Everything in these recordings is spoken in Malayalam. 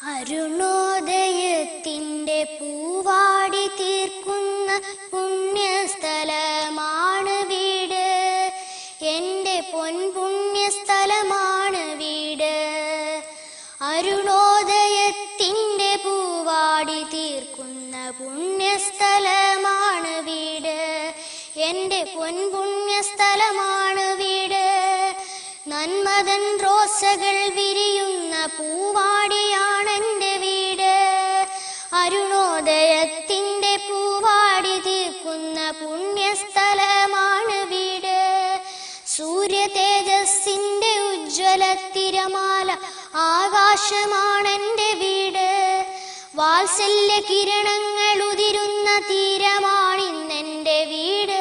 അരുണോദയത്തിൻ്റെ പൂവാടി തീർക്കുന്ന പുണ്യസ്ഥലമാണ് വീട്. എൻ്റെ പൊൻപുണ്യസ്ഥലമാണ് വീട്. അരുണോദയത്തിൻ്റെ പൂവാടി തീർക്കുന്ന പുണ്യസ്ഥലമാണ് വീട്. എൻ്റെ പൊൻപുണ്യസ്ഥലമാണ് വീട്. നന്മതൻ റോസകൾ വിരിയുന്ന പൂവാടിയാണെൻ്റെ വീട്. അരുണോദയത്തിൻ്റെ പൂവാടി തീർക്കുന്ന പുണ്യസ്ഥലമാണ് വീട്. സൂര്യ തേജസ്സിൻ്റെ ഉജ്ജ്വല തിരമാല ആകാശമാണെൻ്റെ വീട്. വാത്സല്യ കിരണങ്ങൾ ഉതിരുന്ന തീരമാണിന്നെൻ്റെ വീട്.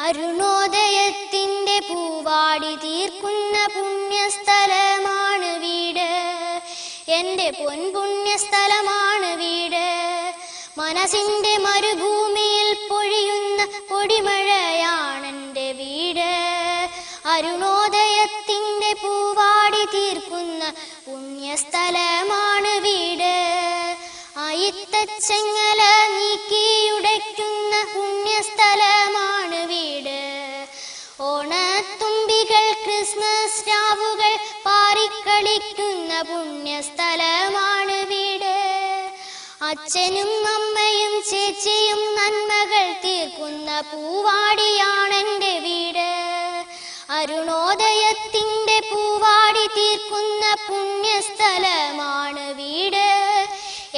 അരുണോദയത്തിൻ്റെ പൂവാടി തീർക്കുന്ന പുണ്യസ്ഥലമാണ് വീട്. എൻ്റെ പൊൻപുണ്യസ്ഥലമാണ് വീട്. മനസ്സിൻ്റെ മരുഭൂമിയിൽ പൊഴിയുന്ന പൊടിമഴയാണെൻ്റെ വീട്. അരുണോദയത്തിൻ്റെ പൂവാടി തീർക്കുന്ന പുണ്യസ്ഥലമാണ് വീട്. അയിത്തച്ചങ്ങല നീക്കിയുടയ്ക്കുന്ന പുണ്യസ്ഥലമാണ് വീട്. ഓണത്തുമ്പികൾ ക്രിസ്മസ് രാവുകൾ പാറിക്കളിക്കുന്ന പുണ്യസ്ഥലമാണ് വീട്. അച്ഛനും അമ്മയും ചേച്ചിയും നന്മകൾ തീർക്കുന്ന പൂവാടിയാണെൻ്റെ വീട്. അരുണോദയത്തിൻ്റെ പൂവാടി തീർക്കുന്ന പുണ്യസ്ഥലമാണ് വീട്.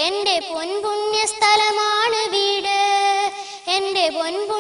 എൻ്റെ പൊൻപുണ്യസ്ഥലമാണ് വീട്. എൻ്റെ പൊൻപുണ്യ